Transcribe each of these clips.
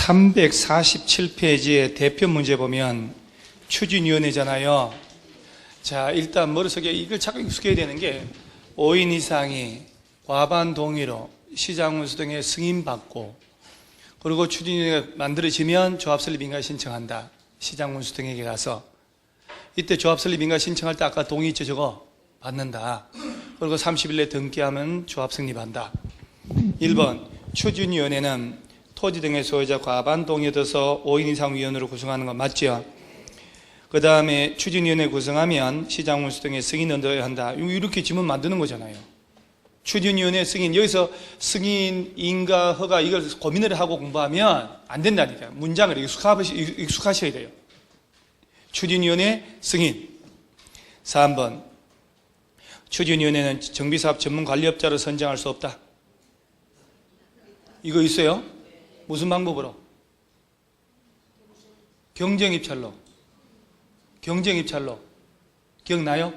347페이지의 대표 문제 보면 추진위원회잖아요. 자, 일단 머릿속에 이걸 자꾸 익숙해야 되는 게 5인 이상이 과반 동의로 시장군수 등의 승인받고, 그리고 추진위원회가 만들어지면 조합 설립 인가 신청한다. 시장군수 등에게 가서 이때 조합 설립 인가 신청할 때 아까 동의 있죠? 저거 받는다. 그리고 30일 내에 등기하면 조합 성립한다. 1번 추진위원회는 토지 등의 소유자 과반 동의 얻어서 5인 이상 위원으로 구성하는 거 맞죠? 그 다음에 추진위원회 구성하면 시장군수 등의 승인 얻어야 한다. 이렇게 지문 만드는 거잖아요. 추진위원회 승인, 여기서 승인, 인가, 허가 이걸 고민을 하고 공부하면 안 된다니까. 문장을 익숙하셔야 돼요. 추진위원회 승인. 3번 추진위원회는 정비사업 전문관리업자로 선정할 수 없다. 이거 있어요? 무슨 방법으로? 경쟁입찰로. 경쟁입찰로. 기억나요?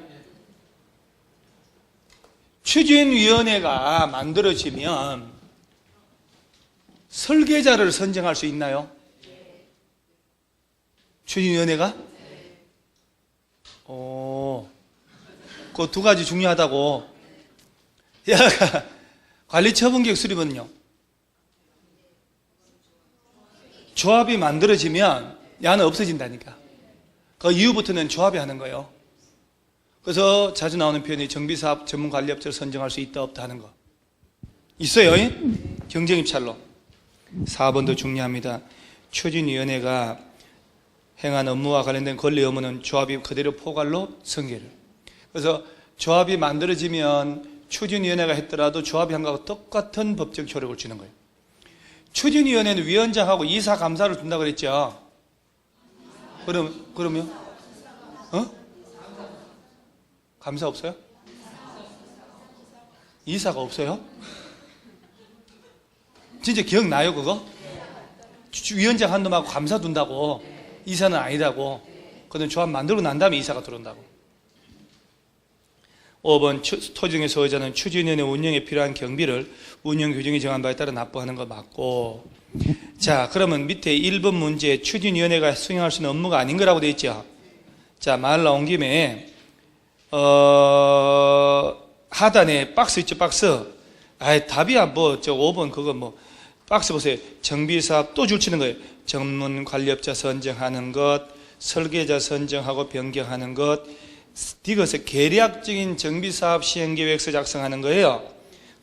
추진위원회가 만들어지면 설계자를 선정할 수 있나요? 추진위원회가? 그 두 가지 중요하다고. 관리처분계획 수립은요? 조합이 만들어지면 야는 없어진다니까. 그 이후부터는 조합이 하는 거예요. 그래서 자주 나오는 표현이 정비사업 전문관리업자를 선정할 수 있다 없다 하는 거 있어요. 경쟁입찰로. 4번도 중요합니다. 추진위원회가 행한 업무와 관련된 권리 의무는 조합이 그대로 포괄로 승계를. 그래서 조합이 만들어지면 추진위원회가 했더라도 조합이 한 거하고 똑같은 법적 효력을 주는 거예요. 추진위원회는 위원장하고 이사 감사를 준다고 그랬죠. 그러면? 감사 없어요? 이사가 없어요? 진짜 기억나요 그거? 위원장 한 놈하고 감사 둔다고. 이사는 아니다고. 그건 조합 만들고 난 다음에 이사가 들어온다고. 5번 토지 등의 소유자는 추진위원회 운영에 필요한 경비를 운영 규정이 정한 바에 따라 납부하는 거 맞고. 자, 그러면 밑에 1번 문제 추진위원회가 수행할 수 있는 업무가 아닌 거라고 되어 있죠. 자, 말 나온 김에 하단에 박스 있죠, 박스. 답이야, 뭐, 5번 그거 뭐, 박스 보세요. 정비사업 또 줄치는 거예요. 전문관리업자 선정하는 것, 설계자 선정하고 변경하는 것, 이것을 계략적인 정비사업 시행계획서 작성하는 거예요.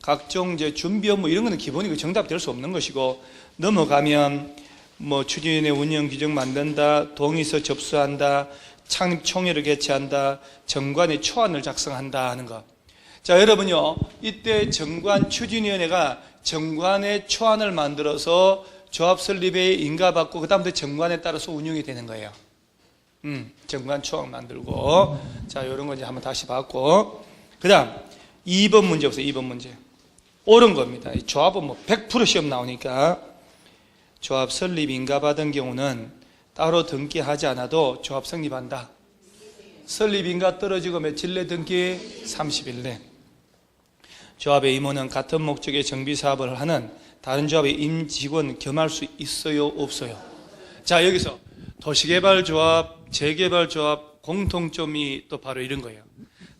각종 준비 업무 이런 거는 기본이고 정답 될 수 없는 것이고, 넘어가면 뭐 추진위원회 운영 규정 만든다, 동의서 접수한다, 창립 총회를 개최한다, 정관의 초안을 작성한다 하는 거. 자, 여러분요, 이때 정관 추진위원회가 정관의 초안을 만들어서 조합 설립에 인가받고 그 다음부터 정관에 따라서 운영이 되는 거예요. 정관 초안 만들고. 자, 이런 거 이제 한번 다시 봤고. 그 다음 2번 문제 보세요. 2번 문제 옳은 겁니다. 이 조합은 뭐 100% 시험 나오니까. 조합 설립 인가받은 경우는 따로 등기하지 않아도 조합 성립한다. 설립 인가 떨어지고 며칠 내 등기? 30일 내. 조합의 임원은 같은 목적의 정비사업을 하는 다른 조합의 임직원 겸할 수 있어요? 없어요? 자, 여기서 도시개발조합, 재개발조합 공통점이 또 바로 이런 거예요.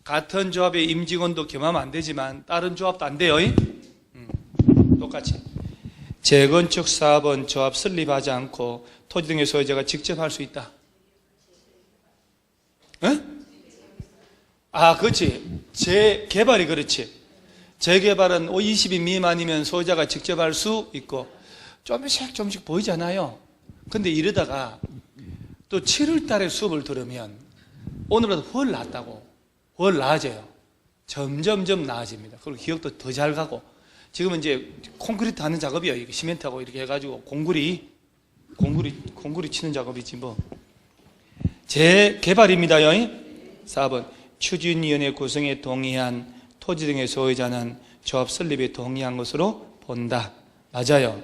같은 조합의 임직원도 겸하면 안 되지만 다른 조합도 안 돼요. 똑같이. 재건축 사업은 조합 설립하지 않고 토지 등의 소유자가 직접 할 수 있다. 그렇지. 재개발이 그렇지. 재개발은 20인 미만이면 소유자가 직접 할 수 있고, 조금씩 보이잖아요. 근데 이러다가 또 7월 달에 수업을 들으면 오늘보다 훨 낫다고. 훨 나아져요. 점점점 나아집니다. 그리고 기억도 더 잘 가고. 지금은 이제 콘크리트 하는 작업이에요. 시멘트하고 이렇게 해가지고 공구리 치는 작업이지 뭐. 재개발입니다요. 4번 추진위원회 구성에 동의한 토지 등의 소유자는 조합 설립에 동의한 것으로 본다. 맞아요.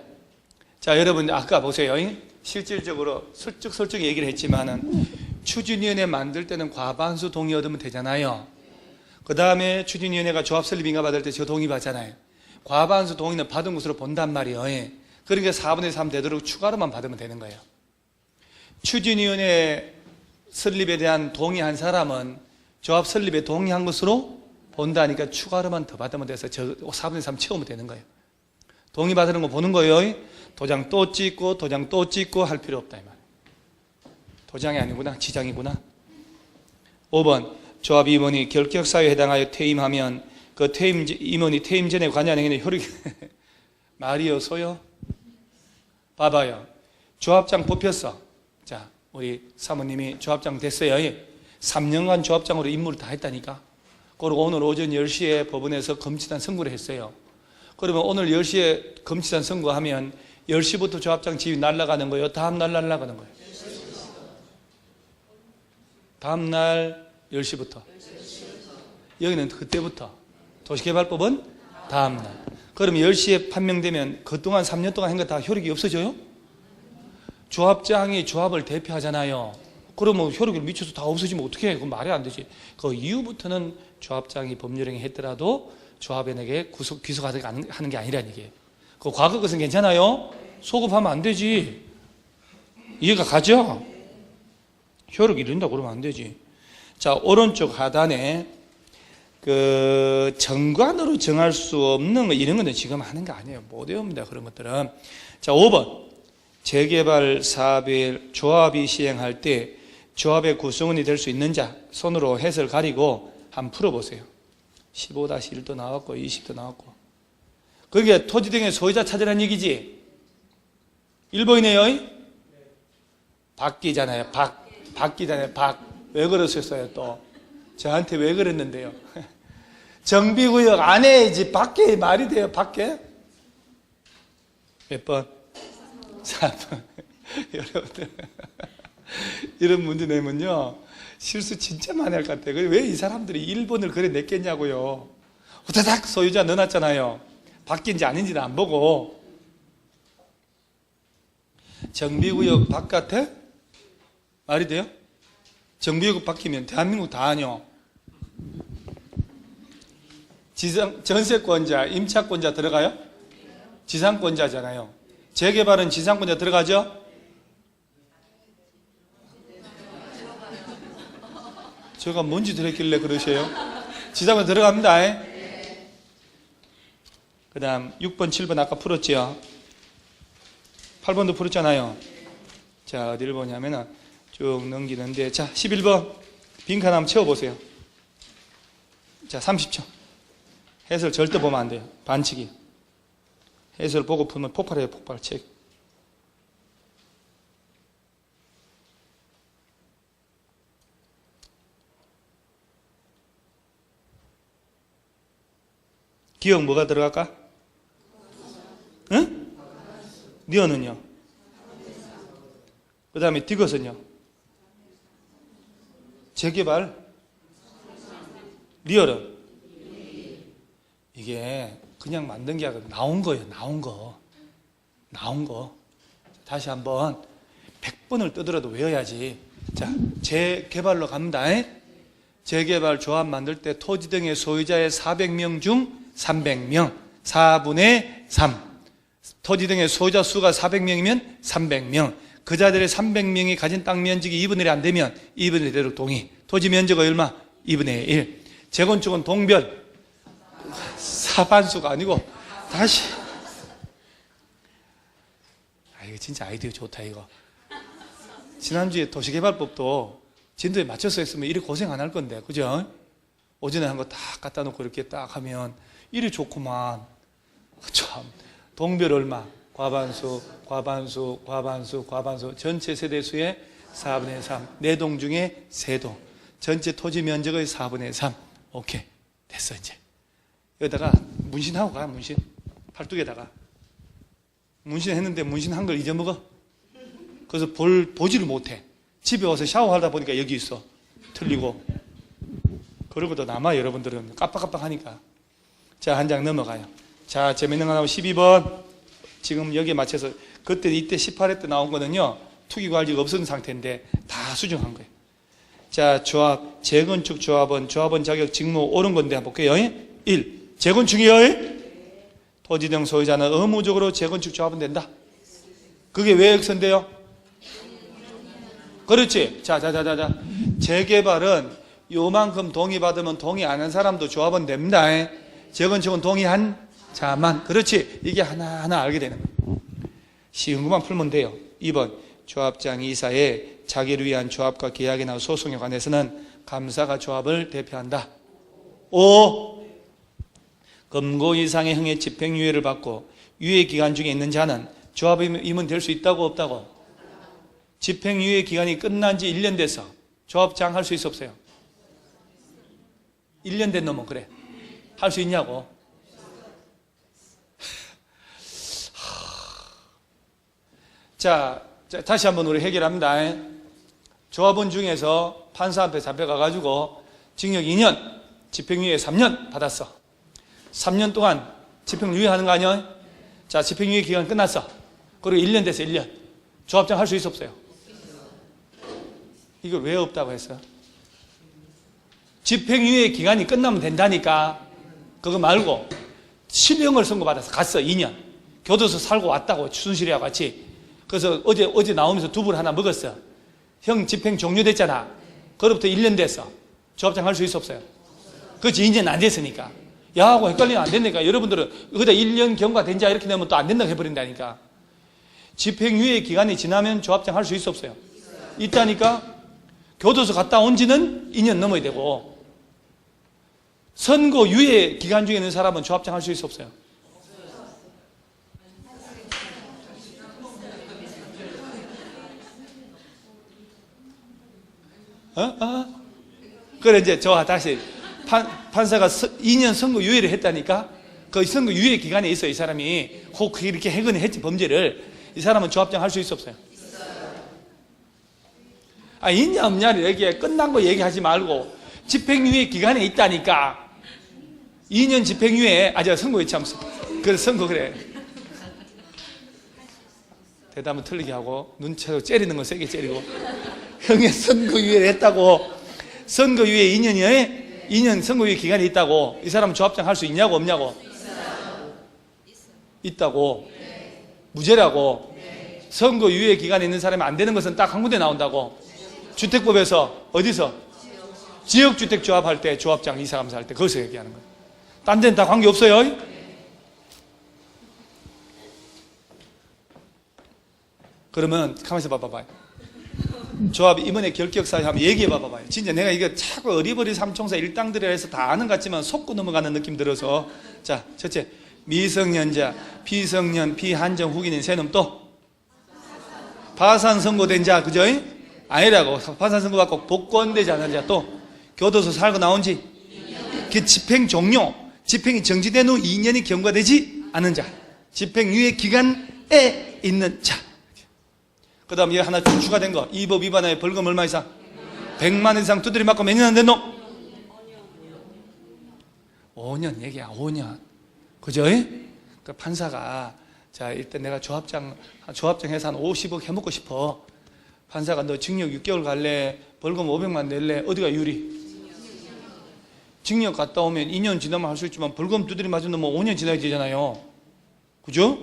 자, 여러분 아까 보세요. 실질적으로 슬쩍 얘기를 했지만은 추진위원회 만들 때는 과반수 동의 얻으면 되잖아요. 그 다음에 추진위원회가 조합 설립 인가 받을 때 저 동의 받잖아요. 과반수 동의는 받은 것으로 본단 말이에요. 그러니까 4분의 3 되도록 추가로만 받으면 되는 거예요. 추진위원회 설립에 대한 동의한 사람은 조합 설립에 동의한 것으로 본다니까 추가로만 더 받으면 돼서 저 4분의 3 채우면 되는 거예요. 동의받는 거 보는 거예요. 도장 또 찍고 도장 또 찍고 할 필요 없다 이 말. 도장이 아니구나, 지장이구나. 5번 조합 임원이 결격사유에 해당하여 퇴임하면 그 임원이 퇴임 전에 관여한 행위는 효력이 말이요 소요? 봐봐요. 조합장 뽑혔어. 자, 우리 사모님이 조합장 됐어요. 3년간 조합장으로 임무를 다 했다니까. 그리고 오늘 오전 10시에 법원에서 검치단 선고를 했어요. 그러면 오늘 10시에 검치단 선고하면 10시부터 조합장 지위 날아가는 거예요? 다음 날 날아가는 거예요? 다음 날 10시부터. 여기는 그때부터. 도시개발법은 다음 날. 그럼 10시에 판명되면 그동안 3년 동안 한 거 다 효력이 없어져요? 조합장이 조합을 대표하잖아요. 그러면 효력을 미쳐서 다 없어지면 어떻게 해? 그건 말이 안 되지. 그 이후부터는 조합장이 법률행위 했더라도 조합원에게 귀속하는 게 아니라는 얘기예요. 그 과거 것은 괜찮아요? 소급하면 안 되지. 이해가 가죠? 효력 잃는다 그러면 안 되지. 자, 오른쪽 하단에 그 정관으로 정할 수 없는 거 이런 거는 지금 하는 거 아니에요. 못 외웁니다. 그런 것들은. 자, 5번 재개발 사업을 조합이 시행할 때 조합의 구성원이 될 수 있는 자 손으로 해설 가리고 한번 풀어보세요. 15-1도 나왔고 20도 나왔고. 그게 토지 등의 소유자 찾으라는 얘기지. 1번이네요. 박기잖아요. 박기잖아요. 왜 그러셨어요 또? 저한테 왜 그랬는데요? 정비구역 안에 밖에 말이 돼요. 밖에? 몇 번? 4번. 여러분들 이런 문제 내면요 실수 진짜 많이 할 것 같아요. 왜 이 사람들이 1번을 그래 냈겠냐고요. 후다닥 소유자 넣어놨잖아요. 바뀐지 아닌지는 안 보고. 정비구역 바깥에? 말이 돼요? 정비구역 바뀌면 대한민국 다 아뇨. 전세권자, 임차권자 들어가요? 지상권자잖아요. 재개발은 지상권자 들어가죠? 제가 뭔지 들었길래 그러세요? 지상권 들어갑니다. 그 다음 6번, 7번 아까 풀었죠? 8번도 풀었잖아요. 자, 어디를 보냐면은 쭉 넘기는데, 자, 11번 빈칸 한번 채워보세요. 자, 30초. 해설 절대 보면 안 돼요. 반칙이. 해설 보고 풀면 폭발해요. 폭발. 책. 기억 뭐가 들어갈까? 응? 니어는요? 그 다음에 디귿은요? 재개발? 리얼은? 이게 그냥 만든 게 아니라 나온 거예요. 나온 거. 다시 한번 100번을 뜨더라도 외워야지. 자, 재개발로 갑니다. 재개발 조합 만들 때 토지 등의 소유자의 400명 중 300명, 4분의 3. 토지 등의 소유자 수가 400명이면 300명. 그 자들의 300명이 가진 땅 면적이 2분의 1이 안 되면 2분의 1대로 동의. 토지 면적은 얼마? 2분의 1. 재건축은 동별. 사반수가 아니고 다시. 이거 진짜 아이디어 좋다 이거. 지난주에 도시개발법도 진도에 맞춰서 했으면 이리 고생 안 할 건데, 그죠? 오전에 한 거 다 갖다 놓고 이렇게 딱 하면 이리 좋구만. 참, 동별 얼마? 과반수, 전체 세대수의 4분의 3. 4동 중에 3동. 전체 토지 면적의 4분의 3. 오케이. 됐어, 이제. 여기다가 문신하고 가, 문신. 팔뚝에다가. 문신했는데 문신한 걸 잊어먹어. 그래서 보지를 못해. 집에 와서 샤워하다 보니까 여기 있어. 틀리고. 그러고도 남아, 여러분들은. 깜빡깜빡 하니까. 자, 한 장 넘어가요. 자, 재밌는 거 나오고 12번. 지금 여기에 맞춰서 그때 이때 18회 때 나온 거는요. 투기관리가 없었던 상태인데 다 수정한 거예요. 자, 조합, 재건축 조합원 자격 직무 옳은 건데 한번 볼게요. 1. 재건축이요. 토지 등 소유자는 의무적으로 재건축 조합은 된다. 그게 왜 X인데요? 그렇지. 자. 재개발은 요만큼 동의받으면 동의 안 한 사람도 조합원 됩니다. 재건축은 동의한 자만. 그렇지. 이게 하나하나 알게 되는 거예요. 쉬운 것만 풀면 돼요. 2번, 조합장 이사의 자기를 위한 조합과 계약이나 소송에 관해서는 감사가 조합을 대표한다. 5. 금고 이상의 형의 집행유예를 받고 유예 기간 중에 있는 자는 조합 임원 될 수 있다고 없다고? 집행유예 기간이 끝난 지 1년 돼서 조합장 할 수 있어 없어요? 1년 된 놈은 그래. 할 수 있냐고? 자, 다시 한번 우리 해결합니다. 조합원 중에서 판사 앞에 잡혀가가지고 징역 2년, 집행유예 3년 받았어. 3년 동안 집행유예 하는 거 아니야? 자, 집행유예 기간 끝났어. 그리고 1년 됐어, 1년. 조합장 할 수 있어 없어요? 이거 왜 없다고 했어? 집행유예 기간이 끝나면 된다니까. 그거 말고 실형을 선고받아서 갔어, 2년. 교도소 살고 왔다고, 순실이와 같이. 그래서 어제 나오면서 두부를 하나 먹었어. 형 집행 종료됐잖아. 그로부터 1년 됐어. 조합장 할 수 있어 없어요? 그렇지, 2년 안 됐으니까. 야하고 헷갈리면 안 된다니까. 여러분들은 그다 1년 경과된 자 이렇게 되면 또 안 된다고 해버린다니까. 집행유예 기간이 지나면 조합장 할 수 있어 없어요? 있다니까. 교도소 갔다 온 지는 2년 넘어야 되고, 선고 유예 기간 중에 있는 사람은 조합장 할 수 있어 없어요? 그래, 이제 다시 판사가 2년 선고 유예를 했다니까. 그 선고 유예 기간에 있어. 이 사람이 혹 이렇게 해거나 했지, 범죄를. 이 사람은 조합장 할 수 있어 없어요? 있냐 없냐를 얘기해. 끝난 거 얘기하지 말고 집행유예 기간에 있다니까. 2년 집행유예. 선고에 참. 그래, 선고 그래. 대답은 틀리게 하고 눈치로 째리는 거 세게 째리고. 형의 선고유예를 했다고. 선고유예 2년이에 2년 선고유예 기간이 있다고. 이 사람은 조합장 할 수 있냐고 없냐고? 있다고. 무죄라고. 선고유예 기간에 있는 사람이 안 되는 것은 딱 한 군데 나온다고. 주택법에서. 어디서? 지역주택조합할 때, 조합장 이사감사 할 때 거기서 얘기하는 거예요. 딴 데는 다 관계없어요. 그러면 가만있어 봐봐요. 조합 이번에 결격사유 하면 얘기해 봐봐요. 진짜 내가 이거 자꾸 어리버리 삼총사 일당들이라 해서 다 아는 것 같지만 속고 넘어가는 느낌 들어서. 자, 첫째, 미성년자, 비성년, 비한정 후기는 세놈. 또 파산 선고된 자, 그죠? 아니라고. 파산 선고받고 복권되지 않은 자. 또 교도소 살고 나온 지 그 집행 종료, 집행이 정지된 후 2년이 경과되지 않은 자, 집행유예 기간에 있는 자. 그 다음 에 하나 추가된 거, 이 법 위반하여 벌금 얼마 이상? 100만 원 이상 두드려 맞고 몇 년 안 된 놈? 5년 얘기야. 5년. 그죠? 그 판사가, 자, 일단 내가 조합장 해서 한 50억 해먹고 싶어. 판사가 너 징역 6개월 갈래? 벌금 500만 낼래? 어디가 유리? 징역 갔다 오면 2년 지나면 할 수 있지만 벌금 두드려 맞은 놈은 5년 지나야 되잖아요. 그죠?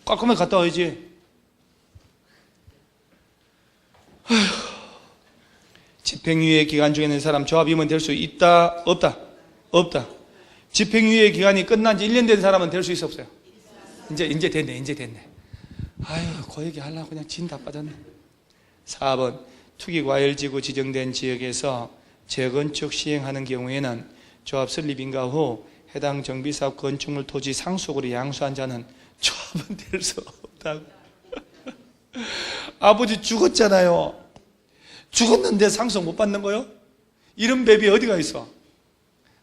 깔끔하게 갔다 와야지. 아휴. 집행유예 기간 중에 있는 사람 조합 임원 될 수 있다? 없다? 없다. 집행유예 기간이 끝난 지 1년 된 사람은 될 수 있어 없어요? 이제 됐네. 아유, 그 얘기 하려고 그냥 진 다 빠졌네. 4번, 투기과열지구 지정된 지역에서 재건축 시행하는 경우에는 조합 설립 인가 후 해당 정비사업 건축물 토지 상속으로 양수한 자는 조합은 될 수 없다고. 아버지 죽었잖아요. 죽었는데 상속 못 받는 거요? 이런 법이 어디가 있어?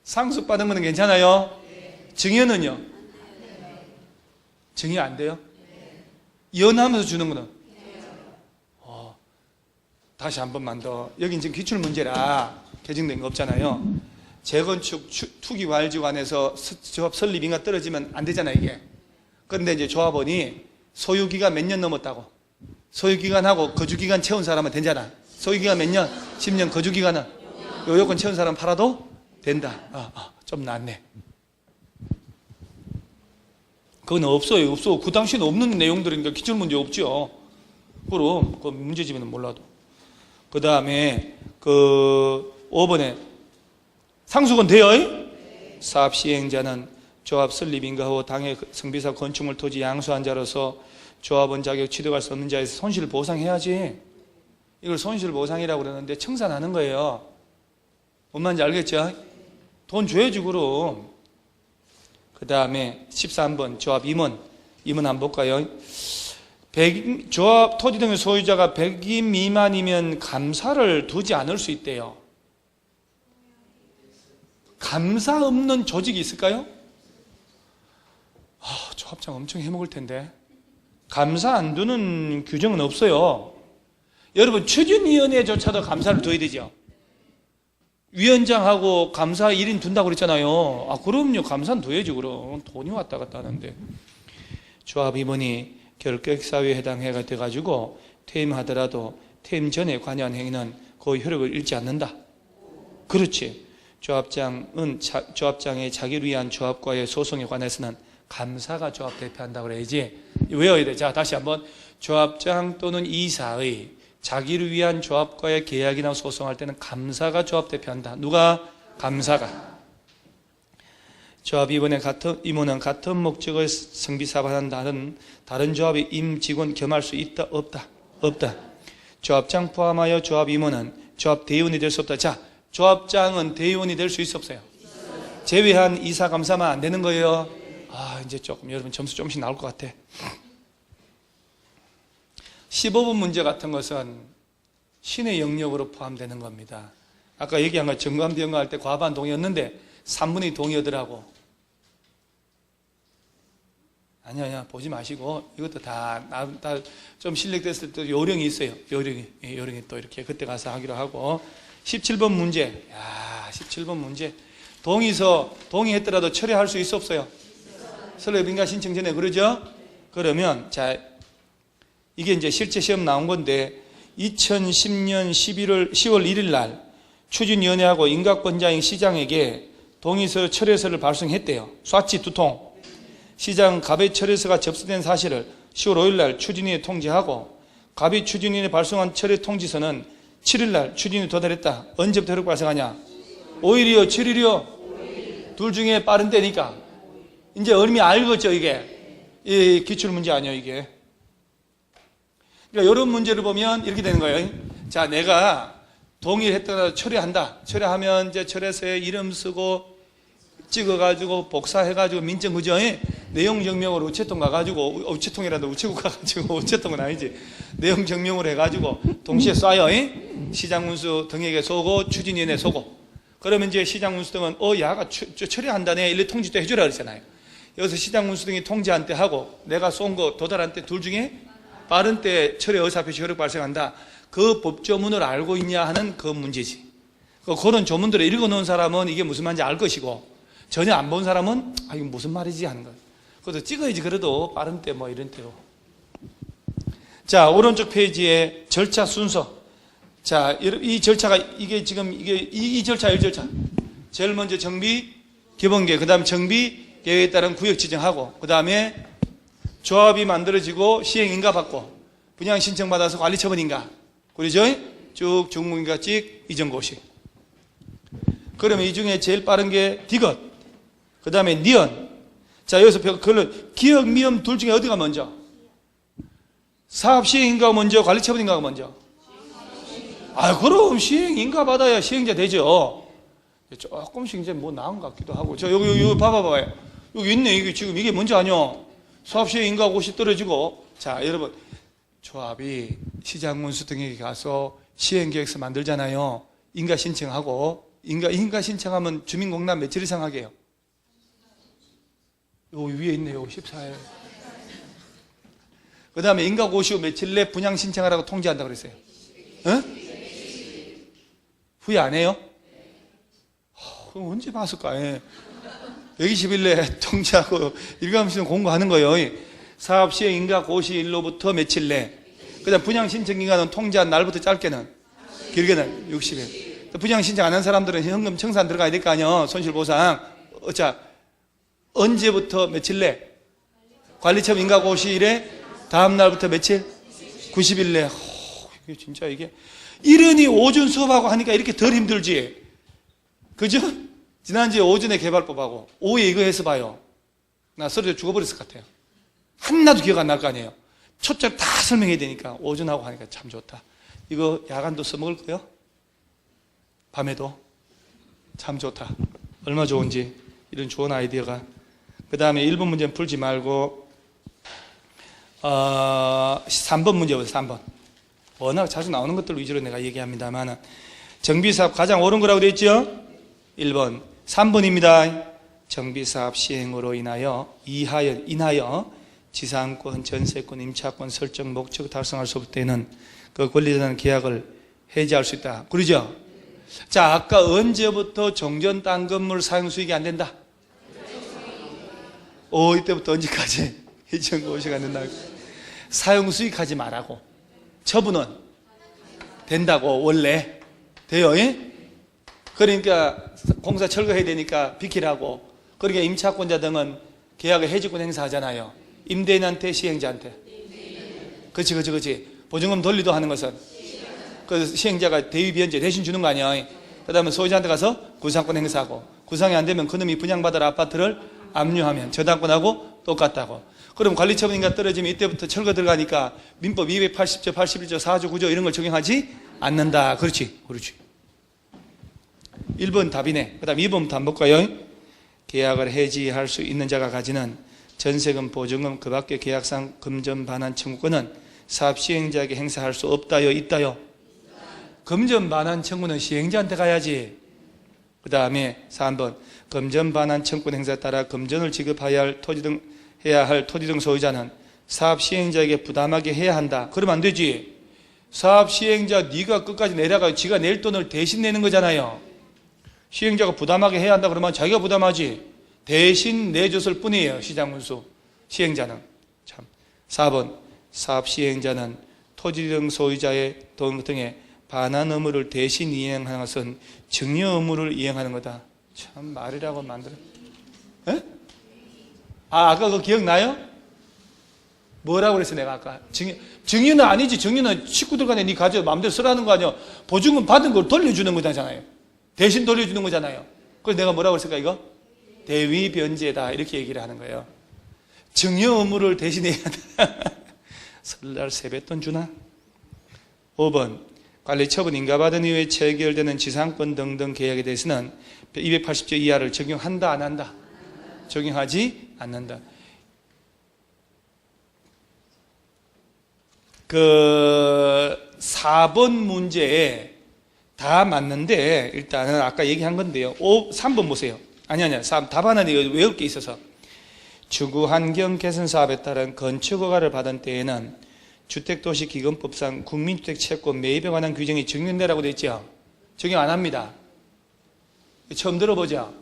상속 받은 거는 괜찮아요? 증여는요? 증여 안 돼요? 이혼하면서 주는 거는? 다시 한 번만 더. 여긴 지금 기출 문제라 개정된 거 없잖아요. 재건축 투기과열지구 안에서 조합 설립인가 떨어지면 안 되잖아요, 이게. 그런데 이제 조합원이 소유기간 몇 년 넘었다고. 소유기간하고 거주기간 채운 사람은 되잖아. 소유기간 몇 년? 10년. 거주기간은? 요건 채운 사람 팔아도 된다. 좀 낫네. 그건 없어요. 그 당시에는 없는 내용들이니까 기출문제 없죠. 그럼 그 문제집에는 몰라도. 그 다음에 그 5번에 상속은 돼요? 사업 시행자는 조합 설립 인가후 당해 성비사 건축물 토지 양수한 자로서 조합원 자격 취득할 수 없는 자에서 손실 보상해야지. 이걸 손실 보상이라고 그러는데 청산하는 거예요. 뭔 말인지 알겠죠? 돈 줘야지 그럼. 그 다음에 13번 조합 임원 한번 볼까요? 조합 토지 등의 소유자가 100인 미만이면 감사를 두지 않을 수 있대요. 감사 없는 조직이 있을까요? 조합장 엄청 해먹을 텐데. 감사 안 두는 규정은 없어요. 여러분 추진위원회조차도 감사를 둬야 되죠. 위원장하고 감사 1인 둔다고 그랬잖아요. 그럼요. 감사는 둬야죠. 그럼 돈이 왔다 갔다 하는데. 조합 임원이 결격사유에 해당해가 돼가지고 퇴임하더라도 퇴임 전에 관여한 행위는 그 효력을 잃지 않는다. 그렇지. 조합장의 자기를 위한 조합과의 소송에 관해서는 감사가 조합 대표한다고 그래야지. 외워야 돼. 자, 다시 한번. 조합장 또는 이사의 자기를 위한 조합과의 계약이나 소송할 때는 감사가 조합 대표한다. 누가? 감사가. 조합 임원은 같은 목적의 성비사반한 다른 조합의 임직원 겸할 수 있다? 없다? 없다. 조합장 포함하여 조합 임원은 조합 대의원이 될 수 없다. 자, 조합장은 대의원이 될 수 있어 없어요? 제외한 이사 감사만 안 되는 거예요. 이제 조금 여러분 점수 조금씩 나올 것 같아. 15번 문제 같은 것은 신의 영역으로 포함되는 겁니다. 아까 얘기한 거 정관비용할 때 과반 동의였는데 3분의 동의하더라고. 아니야 보지 마시고 이것도 다 좀 실력 됐을 때 요령이 있어요. 요령이 또 이렇게 그때 가서 하기로 하고. 17번 문제. 17번 문제. 동의서 동의했더라도 철회할 수 있어 없어요? 설립인가 신청 전에 그러죠? 그러면 자 이게 이제 실제 시험 나온 건데 2010년 10월 1일 날 추진위원회하고 인가권자인 시장에게 동의서 철회서를 발송했대요. 쏴치 2통. 시장 갑의 철회서가 접수된 사실을 10월 5일 날 추진위에 통지하고 갑이 추진위에 발송한 철회 통지서는 7일 날 추진위에 도달했다. 언제부터 효력 발생하냐? 5일이요? 7일이요? 둘 중에 빠른 때니까. 이제 의미 알겠죠, 이게? 기출문제 아니에요, 이게. 그러니까 이런 문제를 보면 이렇게 되는 거예요. 자, 내가 동의를 했다가 철회한다. 철회하면 이제 철회서에 이름 쓰고 찍어가지고 복사해가지고 민증 그죠? 내용 증명으로 우체통 가가지고 우체통이라도 우체국 가가지고 우체통은 아니지. 내용 증명으로 해가지고 동시에 쏴요. 시장문수 등에게 쏘고 추진위원회 쏘고. 그러면 이제 시장문수 등은 야가 철회한다네. 일일이 통지 또 해주라 그랬잖아요. 여기서 시장문수 등이 통지한 때 하고 내가 쏜 거 도달한 때 둘 중에 빠른 때 철회 의사표시 효력 발생한다. 그 법조문을 알고 있냐 하는 그 문제지. 그런 조문들을 읽어놓은 사람은 이게 무슨 말인지 알 것이고 전혀 안 본 사람은 이거 무슨 말이지 하는 거예요. 그것도 찍어야지. 그래도 빠른 때 뭐 이런 때로. 자, 오른쪽 페이지에 절차 순서. 자, 이 절차가 이게 지금 이 절차 이 절차. 제일 먼저 정비 기본계획, 그 다음에 정비 계획에 따른 구역 지정하고, 그 다음에 조합이 만들어지고 시행인가 받고 분양 신청 받아서 관리처분인가, 그러죠? 쭉 중무인가 찍 이전고시. 그러면 이 중에 제일 빠른 게 디귿, 그 다음에 니은. 자, 여기서 그걸로 기역, 미음 둘 중에 어디가 먼저? 사업 시행인가가 먼저, 관리처분인가가 먼저? 그럼 시행인가 받아야 시행자 되죠. 조금씩 이제 뭐 나은 것 같기도 하고. 여기 봐봐봐요. 여기 있네. 이게 지금 이게 뭔지 아뇨? 사업 시행인가 곳이 떨어지고. 자, 여러분. 조합이 시장문수 등에게 가서 시행계획서 만들잖아요. 인가 신청하고. 인가 신청하면 주민공단 며칠 이상 하게요? 요 위에 있네요. 14일. 그 다음에 인가고시 후 며칠 내 분양 신청하라고 통지한다고 그랬어요. 후회 안 해요? 그럼 언제 봤을까? 120일 내에 통지하고 일감시는 공고하는 거예요. 사업 시행 인가 고시 일로부터 며칠 내. 그 다음 분양 신청 기간은 통지한 날부터 짧게는, 길게는 60일. 분양 신청 안 한 사람들은 현금 청산 들어가야 될 거 아니에요. 손실보상. 자, 언제부터 며칠 내? 관리처분 인가 고시일에 다음 날부터 며칠? 90일 내. 이게 진짜 이게 이러니 오전 수업하고 하니까 이렇게 덜 힘들지. 그죠? 지난주에 오전에 개발법하고 오후에 이거 해서 봐요. 나 서류에 죽어버렸을 것 같아요. 하나도 기억 안 날 거 아니에요. 초점 다 설명해야 되니까 오전하고 하니까 참 좋다. 이거 야간도 써먹을 거요? 밤에도? 참 좋다. 얼마 좋은지. 이런 좋은 아이디어가. 그 다음에 1번 문제는 풀지 말고 3번 문제 보세요. 3번. 워낙 자주 나오는 것들 위주로 내가 얘기합니다만 정비사업 가장 옳은 거라고 되어 있죠? 1번. 3번입니다. 정비사업 시행으로 인하여 지상권, 전세권, 임차권 설정 목적 달성할 수 없을 때는 그 권리자는 계약을 해지할 수 있다. 그러죠? 자, 아까 언제부터 종전 땅 건물 사용 수익이 안 된다? 이때부터 언제까지? 해지연구 5시간 된다. 사용 수익하지 말라고. 처분은 된다고 원래 돼요. 예? 그러니까 공사 철거해야 되니까 비키라고. 그러니까 임차권자 등은 계약을 해지권 행사하잖아요. 임대인한테 시행자한테. 그렇지. 보증금 돌리도 하는 것은 그 시행자가 대위비연제 대신 주는 거 아니야. 그 다음에 소유자한테 가서 구상권 행사하고, 구상이 안 되면 그놈이 분양받을 아파트를 압류하면 저당권하고 똑같다고. 그럼 관리처분인가 떨어지면 이때부터 철거 들어가니까 민법 280조, 81조, 4조, 9조 이런 걸 적용하지 않는다. 그렇지. 1번 답이네. 그 다음 2번부터 한번 볼까요? 계약을 해지할 수 있는 자가 가지는 전세금, 보증금, 그 밖의 계약상 금전 반환 청구권은 사업 시행자에게 행사할 수 없다요? 있다요? 금전 반환 청구는 시행자한테 가야지. 그 다음에 3번. 금전 반환 청구권 행사에 따라 금전을 지급해야 할 토지 등 소유자는 사업 시행자에게 부담하게 해야 한다. 그러면 안 되지. 사업 시행자 네가 끝까지 내려가 지가 낼 돈을 대신 내는 거잖아요. 시행자가 부담하게 해야 한다 그러면 자기가 부담하지. 대신 내줬을 뿐이에요. 시장문수 시행자는. 참. 4번. 사업 시행자는 토지 등 소유자의 돈 등의 반환 의무를 대신 이행하는 것은 증여 의무를 이행하는 거다. 참 말이라고 만들어. 에? 아까 그거 기억나요? 뭐라고 그랬어 내가 아까? 증여는 아니지. 증여는 식구들 간에 네 가져 마음대로 쓰라는 거 아니야. 보증금 받은 걸 돌려주는 거잖아요. 대신 돌려주는 거잖아요. 그래서 내가 뭐라고 했을까 이거? 대위 변제다 이렇게 얘기를 하는 거예요. 증여 의무를 대신해야 한다. 설날 세뱃돈 주나? 5번. 관리 처분 인가받은 이후에 체결되는 지상권 등등 계약에 대해서는 280조 이하를 적용한다 안 한다? 적용하지 않는다. 그 4번 문제에 다 맞는데 일단은 아까 얘기한 건데요. 3번 보세요. 아니야. 답 하나 외울 게 있어서. 주거 환경 개선 사업에 따른 건축 허가를 받은 때에는 주택도시기금법상 국민주택 채권 매입에 관한 규정이 적용된다고 되어 있죠. 적용 안 합니다. 처음 들어보죠?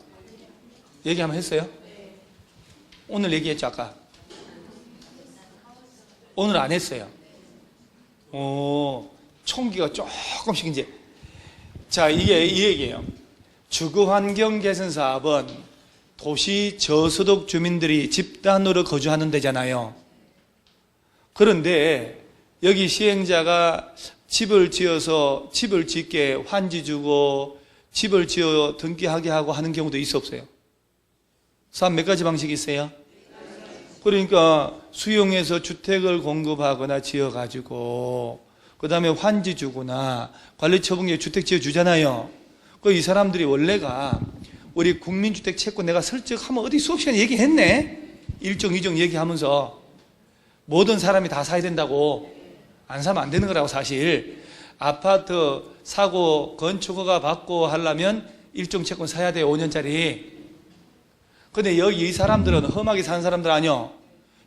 얘기 한번 했어요? 오늘 얘기했죠 아까? 오늘 안 했어요. 총기가 조금씩 이제. 자, 이게 이 얘기예요. 주거환경 개선 사업은 도시 저소득 주민들이 집단으로 거주하는 데잖아요. 그런데 여기 시행자가 집을 지어서 집을 짓게 환지 주고 집을 지어 등기하게 하고 하는 경우도 있어 없어요? 사업 몇 가지 방식이 있어요? 그러니까 수용해서 주택을 공급하거나 지어가지고 그 다음에 환지 주거나 관리처분기에 주택 지어주잖아요. 이 사람들이 원래가 우리 국민주택 채권 내가 설득하면 어디 수업 시간에 얘기했네. 1종 2종 얘기하면서 모든 사람이 다 사야 된다고. 안 사면 안 되는 거라고. 사실 아파트 사고 건축허가 받고 하려면 1종 채권 사야 돼요. 5년짜리. 근데 여기 이 사람들은 험하게 사는 사람들 아니요.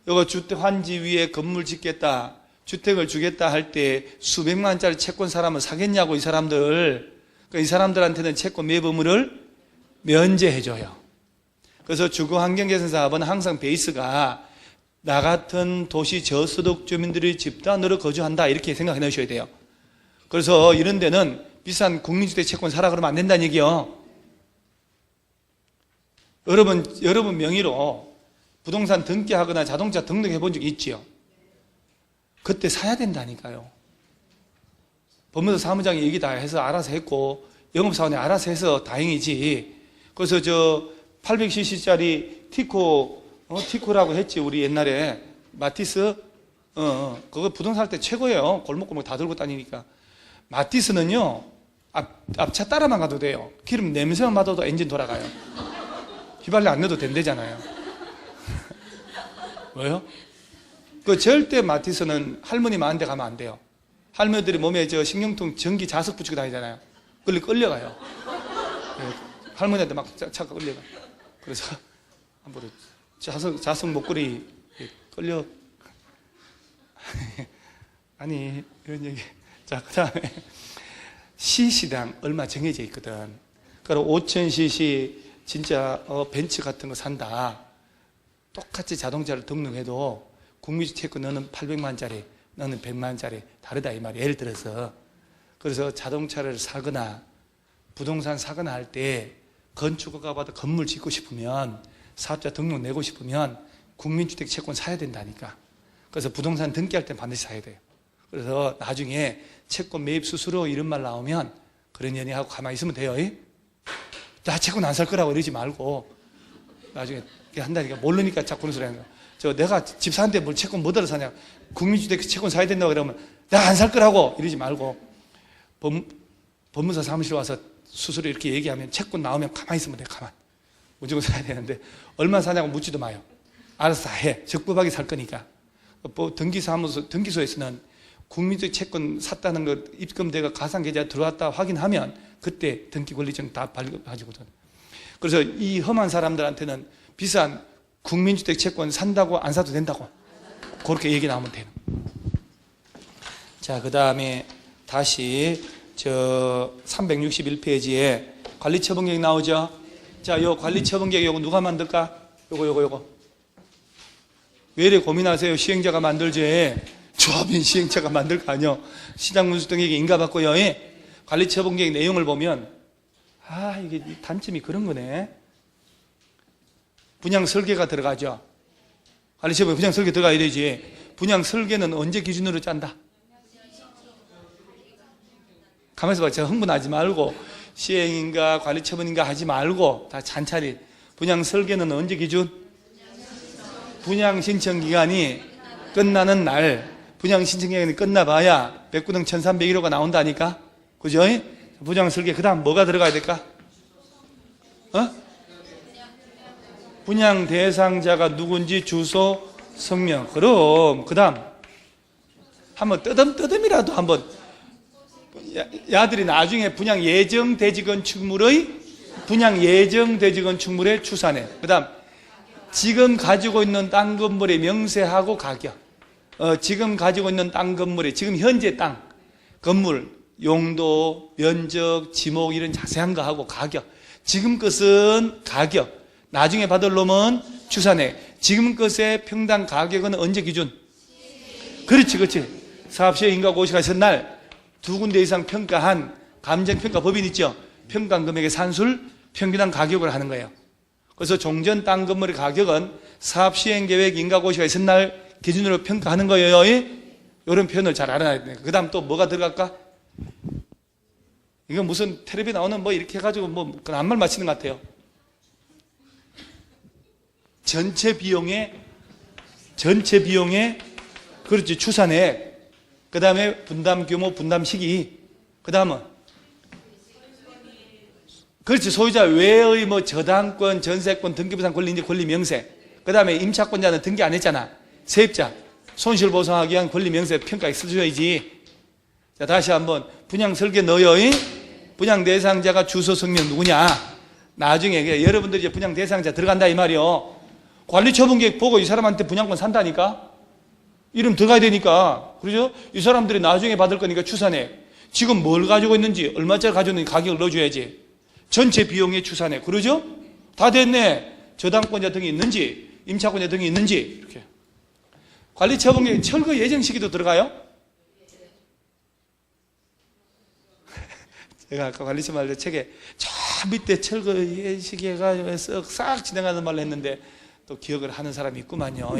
이거 주택 환지 위에 건물 짓겠다, 주택을 주겠다 할 때 수백만 원짜리 채권 사람은 사겠냐고. 이 사람들. 그러니까 이 사람들한테는 채권 매입 의무를 면제해줘요. 그래서 주거환경개선 사업은 항상 베이스가 나 같은 도시 저소득 주민들이 집단으로 거주한다 이렇게 생각해 놓으셔야 돼요. 그래서 이런 데는 비싼 국민주택 채권 사라 그러면 안 된다는 얘기요. 여러분 명의로 부동산 등기하거나 자동차 등록해 본 적 있지요? 그때 사야 된다니까요. 법무사 사무장이 얘기 다 해서 알아서 했고 영업사원이 알아서 해서 다행이지. 그래서 저 800cc짜리 티코라고 했지 우리 옛날에 마티스. 그거 부동산 할 때 최고예요. 골목골목 다 들고 다니니까. 마티스는요 앞차 따라만 가도 돼요. 기름 냄새만 맡아도 엔진 돌아가요. 휘발유 안 넣어도 된대잖아요. 왜요? 그 절대 마티스는 할머니 많은 데 가면 안 돼요. 할머니들이 몸에 저 신경통 전기 자석 붙이고 다니잖아요. 끌려가요. 네, 할머니한테 막 차가 끌려가. 그래서 한번 자석 목걸이 끌려. 아니 이런 얘기. 자, 그 다음에 cc당 얼마 정해져 있거든. 그럼 5000cc 진짜 벤츠 같은 거 산다. 똑같이 자동차를 등록해도 국민주택권 너는 800만짜리 너는 100만짜리 다르다 이 말이야. 예를 들어서 그래서 자동차를 사거나 부동산 사거나 할 때 건축허가 받아 건물 짓고 싶으면 사업자 등록 내고 싶으면 국민주택 채권 사야 된다니까. 그래서 부동산 등기할 때 반드시 사야 돼요. 그래서 나중에 채권 매입 수수료 이런 말 나오면 그런 연애하고 가만히 있으면 돼요. 나 채권 안 살 거라고 이러지 말고 나중에 한다니까. 모르니까 자꾸 그런 소리 하는 거야. 저 내가 집 사는데 뭘 채권 뭐 들어 사냐. 국민주택 채권 사야 된다고 그러면 나 안 살 거라고 이러지 말고 법무사 사무실 와서 수수료 이렇게 얘기하면 채권 나오면 가만히 있으면 돼. 가만. 무조건 사야 되는데 얼마 사냐고 묻지도 마요. 알아서 다 해. 적법하게 살 거니까. 등기소에서는 국민주택 채권 샀다는 거 입금대가 가상계좌 들어왔다 확인하면 그때 등기 권리증 다 발급하시거든. 그래서 이 험한 사람들한테는 비싼 국민주택 채권 산다고 안 사도 된다고 그렇게 얘기 나오면 돼요. 자, 그 다음에 다시 저 361페이지에 관리처분계획 나오죠. 자, 요 관리처분계획 요거 누가 만들까? 요거 왜 이래 고민하세요? 시행자가 만들지. 조합인 시행자가 만들 거 아니요. 시장문수 등에게 인가받고요. 관리처분계획 내용을 보면 이게 단점이 그런 거네. 분양 설계가 들어가죠. 관리처분 분양 설계 들어가야 되지. 분양 설계는 언제 기준으로 짠다? 가만있어 봐. 제가 흥분하지 말고 시행인가 관리처분인가 하지 말고 다 찬차리. 분양 설계는 언제 기준? 분양 신청 기간이 끝나는 날. 분양 신청 기간이 끝나봐야 백구등 1301호가 나온다니까. 그죠? 분양 설계 그 다음 뭐가 들어가야 될까? 분양 대상자가 누군지 주소, 성명. 그럼 그 다음 한번 뜨듬이라도 한번 야들이 나중에 분양 예정 대지 건축물의 추산액. 그 다음 지금 가지고 있는 땅 건물의 명세하고 가격. 지금 가지고 있는 땅 건물의 지금 현재 땅 건물 용도, 면적, 지목 이런 자세한 거 하고 가격. 지금 것은 가격. 나중에 받을 놈은 추산액. 지금 것의 평당 가격은 언제 기준? 그렇지. 사업시행 인가 고시가 있은 날 두 군데 이상 평가한 감정평가 법인 있죠. 평가 금액의 산술, 평균한 가격을 하는 거예요. 그래서 종전 땅 건물의 가격은 사업시행계획 인가 고시가 있은 날 기준으로 평가하는 거예요. 이런 표현을 잘 알아놔야 돼요. 그 다음 또 뭐가 들어갈까? 이거 무슨 텔레비 나오는 뭐 이렇게 해가지고 뭐 그런 안말 맞히는 것 같아요. 전체 비용의 그렇지 추산액. 그 다음에 분담 규모, 분담 시기. 그 다음은 그렇지 소유자 외의 뭐 저당권, 전세권, 등기부상 권리, 권리 명세. 그 다음에 임차권자는 등기 안 했잖아. 세입자 손실 보상하기 위한 권리 명세 평가에 써줘야지. 자, 다시 한번 분양 설계 넣어요. 분양 대상자가 주소, 성명 누구냐. 나중에 여러분들이 이제 분양 대상자 들어간다 이 말이요. 관리처분계획 보고 이 사람한테 분양권 산다니까. 이름 들어가야 되니까. 그러죠? 이 사람들이 나중에 받을 거니까 추산액. 지금 뭘 가지고 있는지 얼마짜리 가지고 있는지 가격을 넣어줘야지. 전체 비용의 추산액. 그러죠? 다 됐네. 저당권자 등이 있는지 임차권자 등이 있는지 이렇게. 관리처분계획 철거 예정 시기도 들어가요? 제가 아까 관리처분 할 때 책에 저 밑에 철거 예시기 해가지고 싹 진행하는 말을 했는데 또 기억을 하는 사람이 있구만요.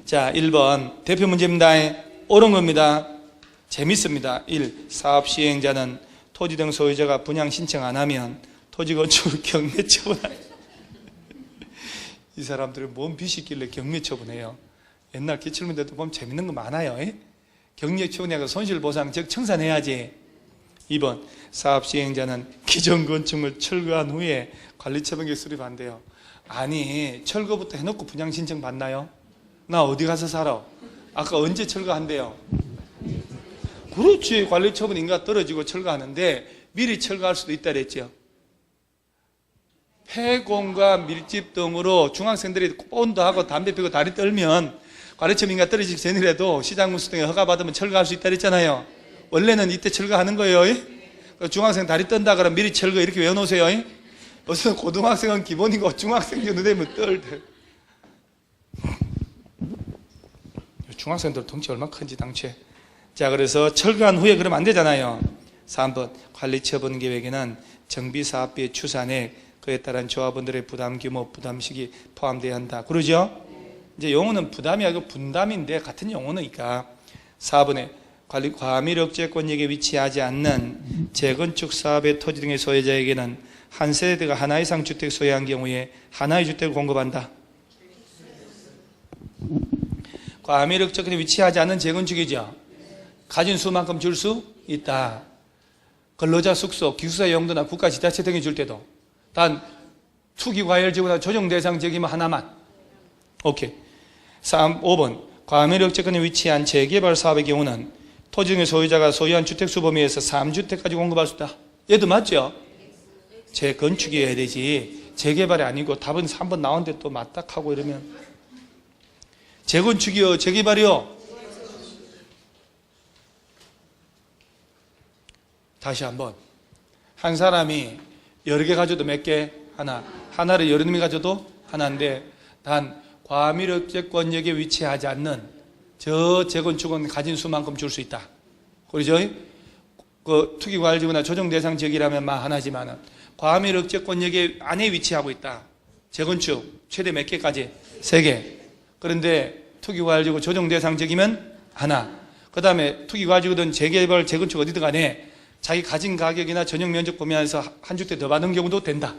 자, 1번 대표 문제입니다. 옳은 겁니다. 재밌습니다. 1. 사업 시행자는 토지 등 소유자가 분양 신청 안 하면 토지 건축 경매 처분하죠. 이 사람들이 뭔 빚이 있길래 경매 처분해요. 옛날 기출문제도 보면 재밌는 거 많아요. 경매 처분해서 손실보상 즉 청산해야지. 2번 사업 시행자는 기존 건축물 철거한 후에 관리처분계 수립한대요. 아니 철거부터 해놓고 분양 신청 받나요? 나 어디 가서 살아? 아까 언제 철거한대요? 그렇지. 관리처분 인가 떨어지고 철거하는데 미리 철거할 수도 있다 그랬죠. 폐공과 밀집 등으로 중학생들이 본도 하고 담배 피고 다리 떨면 관리처분 인가 떨어지기 전이라도 시장군수 등에 허가받으면 철거할 수 있다 그랬잖아요. 원래는 이때 철거하는 거예요. 중학생 다리 떤다 그러면 미리 철거 이렇게 외워놓으세요. 무슨 고등학생은 기본이고 중학생 정도 되면 떨대. 중학생들 덩치 얼마나 큰지 당최. 자, 그래서 철거한 후에 그러면 안 되잖아요. 3번 관리처분 계획에는 정비사업비의 추산액, 그에 따른 조합원들의 부담 규모, 부담 시기 포함되어야 한다. 그러죠? 이제 용어는 부담이 아니고 분담인데 같은 용어니까. 4번에 과밀억제권역에 위치하지 않는 재건축 사업의 토지 등의 소유자에게는 한 세대가 하나 이상 주택 소유한 경우에 하나의 주택을 공급한다. 과밀억제권에 위치하지 않는 재건축이죠. 가진 수만큼 줄 수 있다. 근로자 숙소, 기숙사 용도나 국가 지자체 등이 줄 때도 단 투기과열지구나 조정 대상 지역이면 하나만. 오케이. 5번 과밀억제권에 위치한 재개발 사업의 경우는 토지 등의 소유자가 소유한 주택수 범위에서 3주택까지 공급할 수 있다. 얘도 맞죠? 재건축이어야 되지 재개발이 아니고 답은 3번 나오는데 또 맞닥하고 이러면 재건축이요 재개발이요? 다시 한번. 한 사람이 여러 개 가져도 몇 개? 하나. 하나를 여러 놈이 가져도 하나인데 단 과밀억제권역에 위치하지 않는 저 재건축은 가진 수만큼 줄 수 있다. 그러죠? 그 투기과열지구나 조정대상 지역이라면 막 하나지만은 과밀억제권역에 안에 위치하고 있다. 재건축 최대 몇 개까지? 3개. 그런데 투기과열지구 조정대상 지역이면 하나. 그 다음에 투기과열지구든 재개발 재건축 어디든 간에 자기 가진 가격이나 전용 면적 범위에서 한 주택 더 받은 경우도 된다.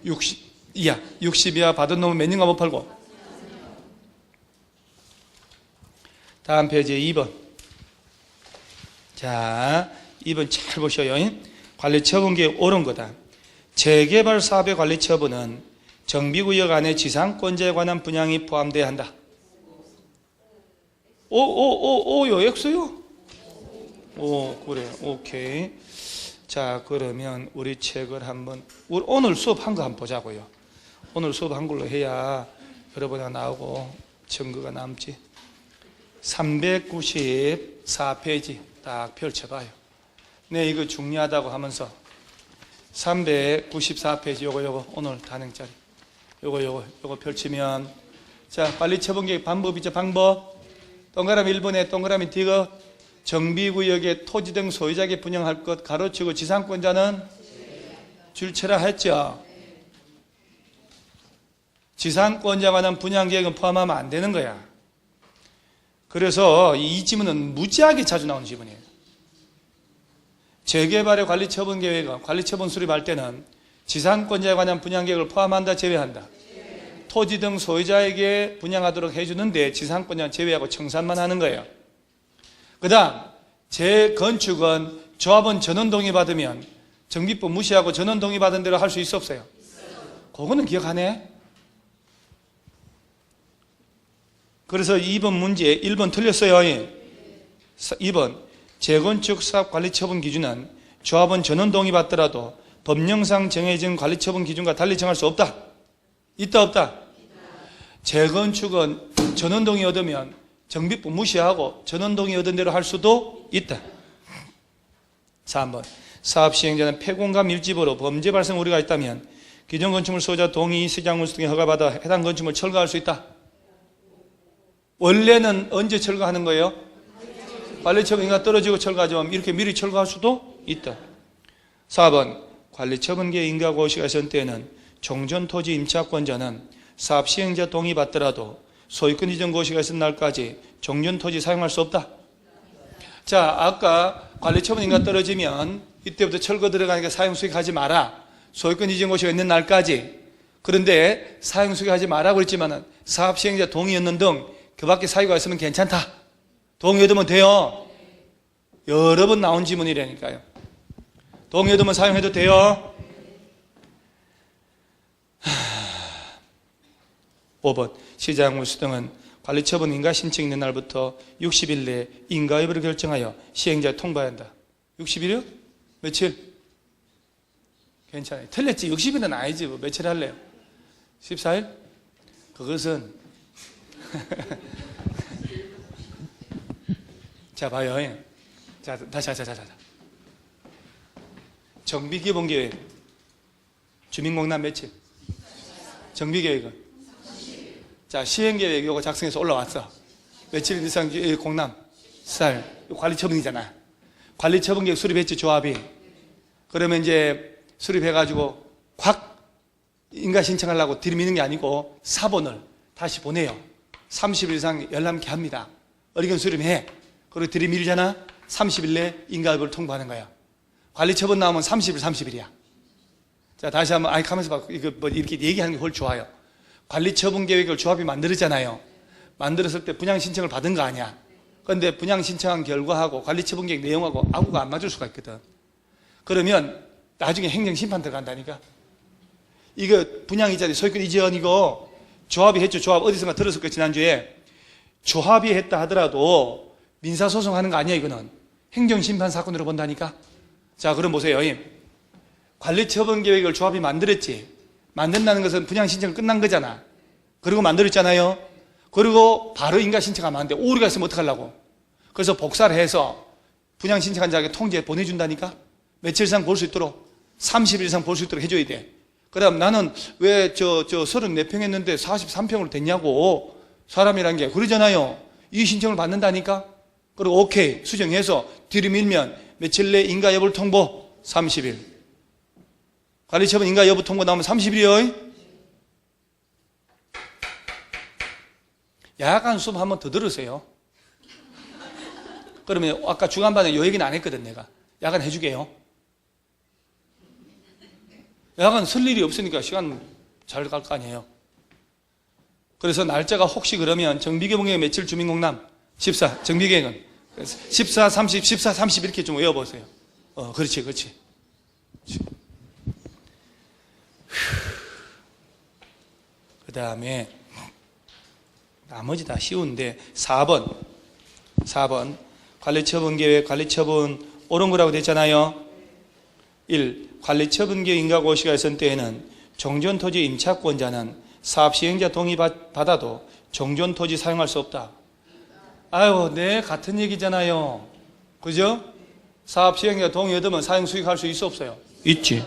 60 이하, 60 이하 받은 놈은 몇 년간 못 팔고. 다음 페이지 2번. 자, 2번 잘 보셔요. 관리처분계획 옳은 거다. 재개발 사업의 관리처분은 정비구역 안에 지상권자에 관한 분양이 포함돼야 한다. 오요 X요? 오, 그래. 오케이. 자, 그러면 우리 책을 한번 오늘 수업한 거 한번 보자고요. 오늘 수업한 걸로 해야 여러분이 나오고 증거가 남지. 394페이지 딱 펼쳐봐요. 네, 이거 중요하다고 하면서 394페이지 요거 오늘 단행짜리 요거 펼치면 자, 관리처분계획 방법이죠. 방법. 동그라미 1번에 동그라미 디귿 정비구역의 토지 등 소유자에게 분양할 것 가로치고 지상권자는 줄쳐라 했죠. 지상권자에 관한 분양계획은 포함하면 안 되는 거야. 그래서 이 지문은 무지하게 자주 나오는 지문이에요. 재개발의 관리처분계획은 관리처분 수립할 때는 지상권자에 관한 분양계획을 포함한다 제외한다. 토지 등 소유자에게 분양하도록 해주는데 지상권자는 제외하고 청산만 하는 거예요. 그 다음 재건축은 조합원 전원 동의 받으면 정비법 무시하고 전원 동의 받은 대로 할 수 있어 없어요? 그거는 기억하네. 그래서 2번 문제 1번 틀렸어요. 2번 재건축 사업 관리처분 기준은 조합원 전원 동의 받더라도 법령상 정해진 관리처분 기준과 달리 정할 수 없다. 있다 없다? 재건축은 전원 동의 얻으면 정비법 무시하고 전원 동의 얻은 대로 할 수도 있다. 3번 사업 시행자는 폐공과 밀집으로 범죄 발생 우려가 있다면 기존 건축물 소유자 동의, 시장군수 등의 허가받아 해당 건축물을 철거할 수 있다. 원래는 언제 철거하는 거예요? 관리처분이 떨어지고 철거하지만 이렇게 미리 철거할 수도 있다. 4번 관리처분계획 인가고시가 전 때에는 종전토지 임차권자는 사업 시행자 동의 받더라도 소유권 이전 고시가 있은 날까지 종전 토지 사용할 수 없다. 자, 아까 관리처분인가 떨어지면 이때부터 철거 들어가니까 사용 수익하지 마라. 소유권 이전 고시가 있는 날까지. 그런데 사용 수익하지 마라고 했지만은 사업 시행자 동의였는 등 그 밖에 사유가 있으면 괜찮다. 동의 얻으면 돼요. 여러 번 나온 지문이라니까요. 동의 얻으면 사용해도 돼요. 5번 시장물수 등은 관리처분 인가 신청 있는 날부터 60일 내에 인가 여부를 결정하여 시행자에 통보해야 한다. 60일이요? 며칠? 괜찮아요. 틀렸지. 60일은 아니지. 뭐 며칠 할래요? 14일? 그것은 자 봐요. 자 다시 하자. 정비기본계획 주민공단 며칠? 정비계획은? 자 시행계획 이거 작성해서 올라왔어. 며칠 이상 공람? 쌀 관리처분이잖아. 관리처분계획 수립했지 조합이. 그러면 이제 수립해가지고 확 인가 신청하려고 들이미는 게 아니고 사본을 다시 보내요. 30일 이상 열람케 합니다. 의견 수립해. 그리고 들이밀잖아. 30일 내 인가 여부를 통보하는 거야. 관리처분 나오면 30일이야. 자 다시 한번 가면서 봐. 이거 뭐 이렇게 얘기하는 게 훨씬 좋아요. 관리처분 계획을 조합이 만들었잖아요. 만들었을 때 분양 신청을 받은 거 아니야. 그런데 분양 신청한 결과하고 관리처분 계획 내용하고 아구가 안 맞을 수가 있거든. 그러면 나중에 행정심판 들어간다니까. 이거 분양이자리 소유권 이전 이거 조합이 했죠. 조합 어디선가 들었을 거예요. 지난주에. 조합이 했다 하더라도 민사소송하는 거 아니야 이거는. 행정심판 사건으로 본다니까. 자 그럼 보세요. 관리처분 계획을 조합이 만들었지. 만든다는 것은 분양 신청 끝난 거잖아. 그리고 만들었잖아요. 그리고 바로 인가 신청하면 안 돼. 오류가 있으면 어떡하려고. 그래서 복사를 해서 분양 신청한 자에게 통지에 보내준다니까. 며칠 이상 볼 수 있도록 30일 이상 볼 수 있도록 해줘야 돼. 그다음 나는 왜 34평 했는데 43평으로 됐냐고 사람이란 게 그러잖아요. 이 신청을 받는다니까. 그리고 오케이 수정해서 들이밀면 며칠 내 인가 여부를 통보 30일. 관리처분 인가 여부 통보 나오면 30일이요. 야간 수업 한 번 더 들으세요. 그러면 아까 주간반에 요 얘기는 안 했거든 내가. 야간 해주게요. 야간 쓸 일이 없으니까 시간 잘 갈 거 아니에요. 그래서 날짜가 혹시 그러면 정비계획 며칠 주민공람 14 정비계획은 14, 30, 14, 30 이렇게 좀 외워보세요. 그렇지. 그 다음에 나머지 다 쉬운데 4번 관리처분 계획 관리처분 옳은 거라고 됐잖아요. 1. 관리처분 계획 인가 고시가 있을 때에는 종전토지 임차권자는 사업시행자 동의 받아도 종전토지 사용할 수 없다. 아유, 네, 같은 얘기잖아요. 그죠? 사업시행자 동의 얻으면 사용수익할 수 있어 없어요? 있지.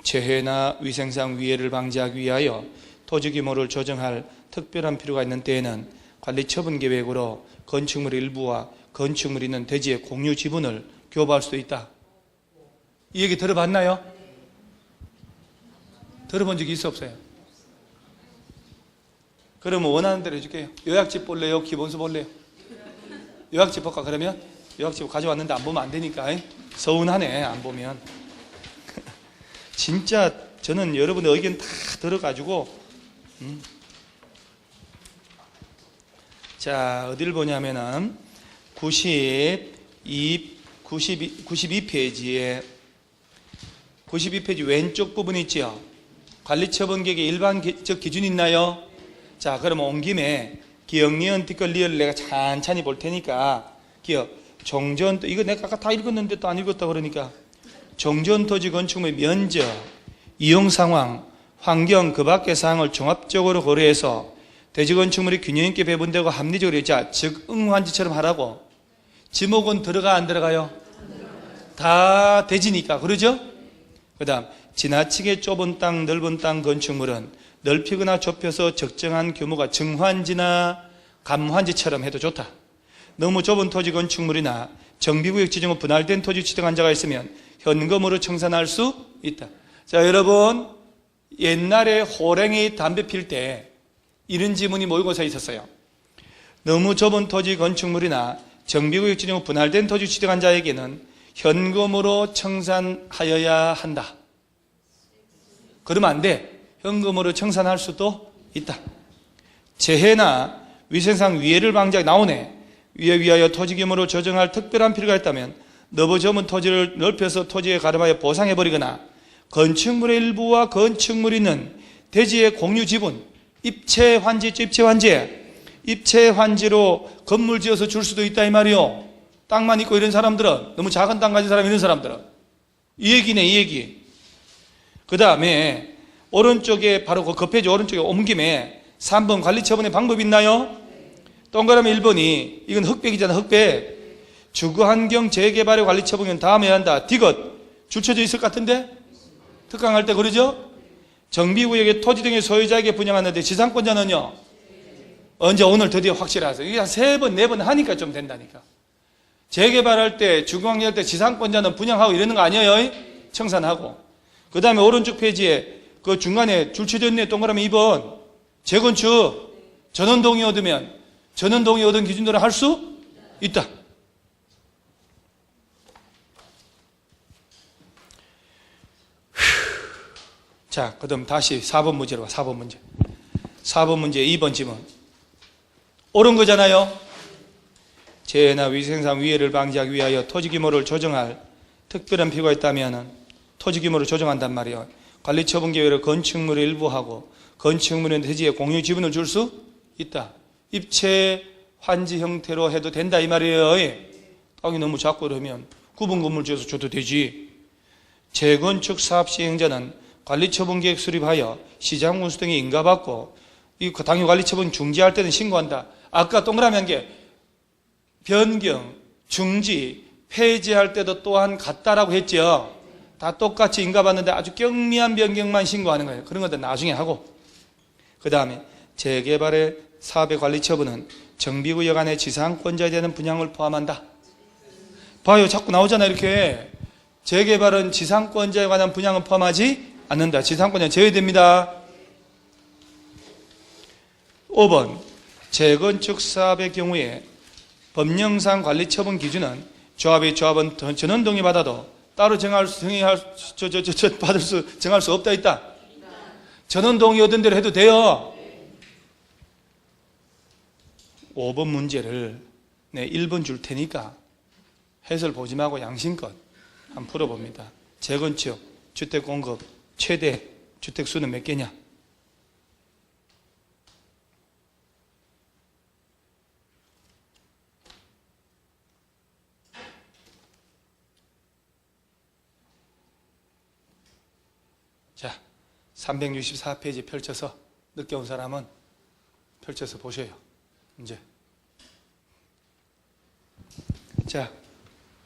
재해나 위생상 위해를 방지하기 위하여 토지 규모를 조정할 특별한 필요가 있는 때에는 관리처분 계획으로 건축물 일부와 건축물 있는 대지의 공유 지분을 교부할 수도 있다. 이 얘기 들어봤나요? 들어본 적이 있어 없어요? 그러면 원하는 대로 해줄게요. 요약집 볼래요? 기본서 볼래요? 요약집 볼까 그러면? 요약집 가져왔는데 안 보면 안 되니까. 서운하네 안 보면. 진짜 저는 여러분의 의견 다 들어가지고 자 어디를 보냐면은 92페이지에 92페이지 왼쪽 부분 있죠. 관리처분계획의 일반적 기준이 있나요? 자 그러면 온 김에 기억, 니은, 티끌, 리을 내가 찬찬히 볼 테니까 기억, 종전, 이거 내가 아까 다 읽었는데 또 안 읽었다 그러니까 종전토지 건축물의 면적, 이용상황, 환경 그 밖의 사항을 종합적으로 고려해서 대지건축물이 균형 있게 배분되고 합리적으로 자 즉 응환지처럼 하라고. 지목은 들어가 안 들어가요? 다 대지니까 그러죠? 그 다음 지나치게 좁은 땅, 넓은 땅 건축물은 넓히거나 좁혀서 적정한 규모가 정환지나 감환지처럼 해도 좋다. 너무 좁은 토지 건축물이나 정비구역 지정 후 분할된 토지 지정한 자가 있으면 현금으로 청산할 수 있다. 자 여러분 옛날에 호랭이 담배 필 때 이런 지문이 모의고사에 있었어요. 너무 좁은 토지 건축물이나 정비구역 지정 후 분할된 토지 취득한 자에게는 현금으로 청산하여야 한다. 그러면 안 돼. 현금으로 청산할 수도 있다. 재해나 위생상 위해를 방지하기 나오네. 위에 위하여 토지 규모를 조정할 특별한 필요가 있다면 너무 좁은 토지를 넓혀서 토지에 가름하여 보상해버리거나 건축물의 일부와 건축물이 있는 대지의 공유 지분, 입체 환지 있죠? 입체 환지로 건물 지어서 줄 수도 있다 이 말이요. 땅만 있고 이런 사람들은, 너무 작은 땅 가진 사람 이런 사람들은 이 얘기네, 이 얘기. 그 다음에 오른쪽에 바로 그 페이지 오른쪽에 온 김에 3번 관리처분의 방법이 있나요? 동그라미 1번이 이건 흑백이잖아. 흑백. 주거환경 재개발의 관리처분은 다음에 해야 한다. 디귿 줄 쳐져 있을 것 같은데? 특강할 때 그러죠? 정비구역의 토지 등의 소유자에게 분양하는데 지상권자는요? 언제? 오늘 드디어 확실하세요. 이게 한 3번 4번 하니까 좀 된다니까. 재개발할 때 주거환경 할 때 지상권자는 분양하고 이러는 거 아니에요? 청산하고. 그 다음에 오른쪽 페이지에 그 중간에 줄 쳐져 있네. 동그라미 2번 재건축 전원동의 얻으면 전원동의 얻은 기준대로 할 수 있다. 자, 그 다음 다시 4번 문제로 가. 4번 문제. 4번 문제 2번 지문. 옳은 거잖아요. 재해나 위생상 위해를 방지하기 위하여 토지 규모를 조정할 특별한 필요가 있다면 토지 규모를 조정한단 말이에요. 관리처분 계획으로 건축물의 일부하고 건축물의 대지에 공유 지분을 줄 수 있다. 입체 환지 형태로 해도 된다 이 말이에요. 땅이 너무 작고 그러면 구분 건물 지어서 줘도 되지. 재건축 사업 시행자는 관리처분 계획 수립하여 시장 운수 등에 인가받고 이 당연히 관리처분 중지할 때는 신고한다. 아까 동그라미 한 게 변경, 중지, 폐지할 때도 또한 같다라고 했죠. 다 똑같이 인가받는데 아주 경미한 변경만 신고하는 거예요. 그런 것들 나중에 하고. 그 다음에 재개발의 사업의 관리처분은 정비구역 안에 지상권자에 대한 분양을 포함한다. 봐요. 자꾸 나오잖아요. 이렇게. 재개발은 지상권자에 관한 분양은 포함하지 않는다. 지상권자는 제외됩니다. 5번 재건축 사업의 경우에 법령상 관리처분 기준은 조합은 전원 동의받아도 따로 정할 수 없다 있다. 전원 동의 얻은 대로 해도 돼요. 5번 문제를 1번 줄 테니까 해설 보지 말고 양심껏 한번 풀어봅니다. 재건축 주택 공급 최대 주택 수는 몇 개냐? 자, 364페이지 펼쳐서 늦게 온 사람은 펼쳐서 보셔요. 이제 자,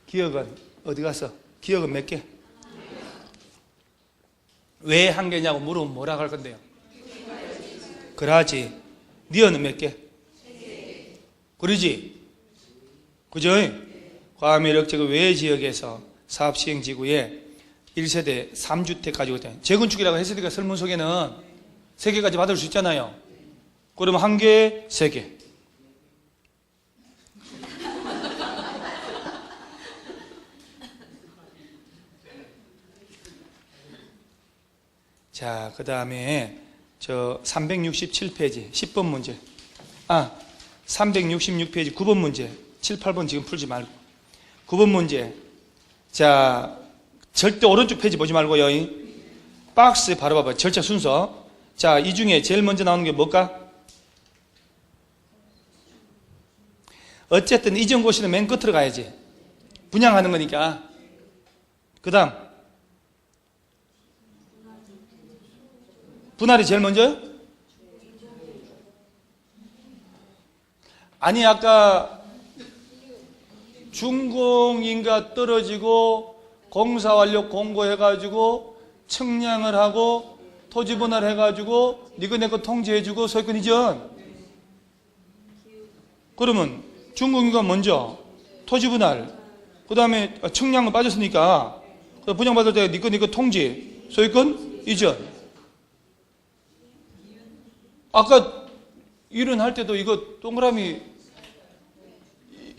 기억은 어디 갔어? 기억은 몇 개? 왜 한 개냐고 물으면 뭐라고 할 건데요? 그러지. 니어는 몇 개? 그러지? 그죠? 과밀역지구 외 지역에서 사업시행지구에 1세대 3주택 가지고 있다. 재건축이라고 했으니까 설문 속에는 3개까지 받을 수 있잖아요. 그러면 1개, 3개. 자, 그 다음에 367페이지 10번 문제. 366페이지 9번 문제. 7, 8번 지금 풀지 말고 9번 문제. 자, 절대 오른쪽 페이지 보지 말고요. 박스 바로 봐봐요. 절차 순서. 자, 이 중에 제일 먼저 나오는 게 뭘까? 어쨌든 이전고시는 맨 끝으로 가야지. 분양하는 거니까. 그 다음 분할이 제일 먼저요? 아니, 아까 준공인가 떨어지고 공사 완료 공고해가지고 측량을 하고 토지 분할해가지고 니거 내거 통지해주고 소유권 이전. 그러면 준공인가 먼저 토지 분할, 그 다음에 측량은 빠졌으니까 분양받을 때 니거 내거 통지 소유권 이전. 아까 일은 할 때도 이거 동그라미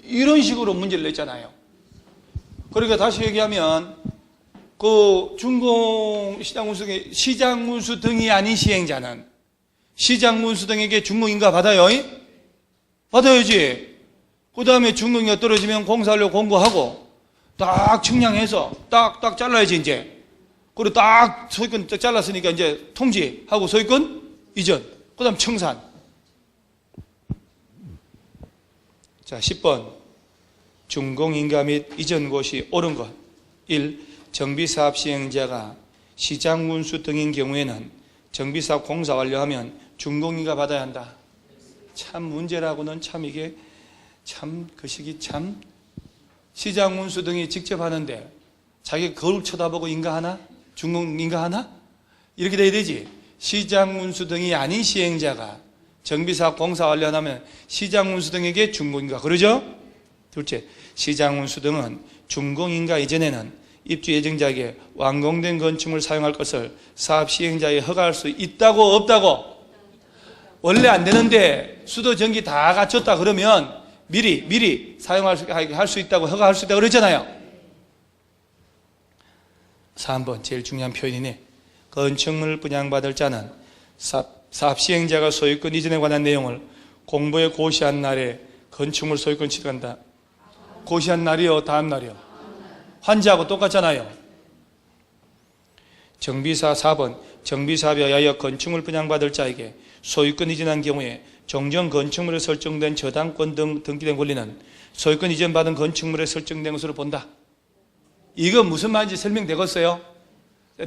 이런 식으로 문제를 냈잖아요. 그러니까 다시 얘기하면 그 준공 시장군수 등이 아닌 시행자는 시장군수 등에게 준공인가 받아요? 받아야지. 그 다음에 준공인가 떨어지면 공사하려고 공고하고 딱 측량해서 딱 잘라야지 이제. 그리고 딱 소유권 딱 잘랐으니까 이제 통지하고 소유권 이전. 그 다음 청산. 자, 10번. 준공인가 및 이전 곳이 옳은 것. 1. 정비사업 시행자가 시장군수 등인 경우에는 정비사업 공사 완료하면 준공인가 받아야 한다. 참 문제라고는 참 이게 참 그 시기 참 시장군수 등이 직접 하는데 자기 거울 쳐다보고 인가하나? 준공인가하나? 이렇게 돼야 되지. 시장군수 등이 아닌 시행자가 정비사업 공사 완료하면 시장군수 등에게 준공인가. 그러죠? 둘째, 시장군수 등은 준공인가 이전에는 입주 예정자에게 완공된 건축물을 사용할 것을 사업 시행자에 허가할 수 있다고 없다고? 원래 안 되는데 수도 전기 다 갖췄다 그러면 미리 사용할 수 있다고 허가할 수 있다고 그랬잖아요. 3번 제일 중요한 표현이네. 건축물 분양받을 자는 사업 시행자가 소유권 이전에 관한 내용을 공부에 고시한 날에 건축물 소유권 취득한다. 고시한 날이요? 다음 날이요? 환지하고 똑같잖아요. 정비사 4번 정비사업에 의하여 건축물 분양받을 자에게 소유권 이전한 경우에 종전 건축물에 설정된 저당권 등 등기된 권리는 소유권 이전받은 건축물에 설정된 것으로 본다. 이거 무슨 말인지 설명되겠어요?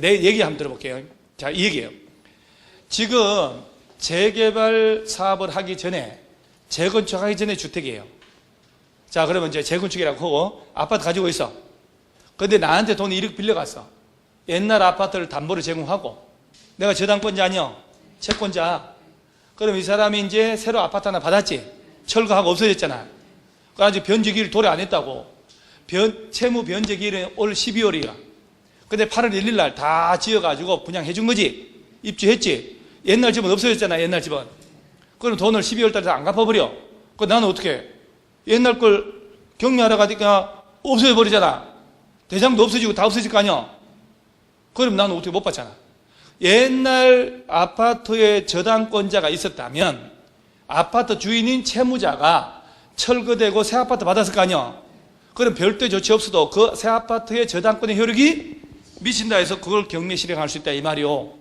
내 얘기 한번 들어볼게요. 자, 이 얘기예요. 지금 재개발 사업을 하기 전에 재건축하기 전에 주택이에요. 자, 그러면 이제 재건축이라고 하고 아파트 가지고 있어. 근데 나한테 돈 1억 빌려갔어. 옛날 아파트를 담보로 제공하고 내가 저당권자 아니요? 채권자. 그럼 이 사람이 이제 새로 아파트 하나 받았지. 철거하고 없어졌잖아. 그 아직 변제기일 도래 안 했다고. 채무 변제기일은 올 12월이야. 근데 8월 1일 날 다 지어가지고 분양해 준 거지. 입주했지. 옛날 집은 없어졌잖아. 옛날 집은. 그럼 돈을 12월 달에 안 갚아버려. 그럼 나는 어떻게 해? 옛날 걸 격리하러 가니까 없어져버리잖아. 대장도 없어지고 다 없어질 거 아니야. 그럼 나는 어떻게 못 받잖아. 옛날 아파트에 저당권자가 있었다면 아파트 주인인 채무자가 철거되고 새 아파트 받았을 거 아니야. 그럼 별도의 조치 없어도 그 새 아파트의 저당권의 효력이 미친다 해서 그걸 격리 실행할 수 있다 이 말이요.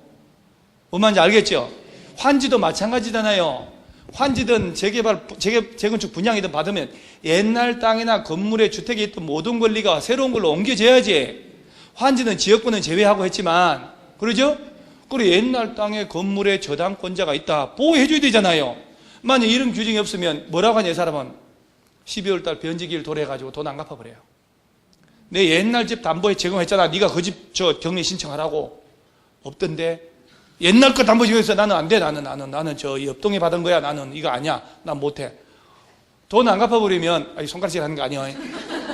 뭔 말인지 알겠죠? 환지도 마찬가지잖아요. 환지든 재건축 분양이든 받으면 옛날 땅이나 건물에 주택에 있던 모든 권리가 새로운 걸로 옮겨져야지. 환지는 지역권은 제외하고 했지만, 그러죠? 그리고 옛날 땅에 건물에 저당권자가 있다. 보호해줘야 되잖아요. 만약 이런 규정이 없으면 뭐라고 하냐, 이 사람은. 12월 달 변제기일 도래해가지고 돈 안 갚아버려요. 내 옛날 집 담보에 제공했잖아. 네가 그 집 격리 신청하라고. 없던데. 옛날 거 담보 제공해서 나는 안 돼. 나는 저 옆동에 받은 거야. 나는 이거 아니야. 난 못해. 돈 안 갚아버리면, 손가락질 하는 거 아니야.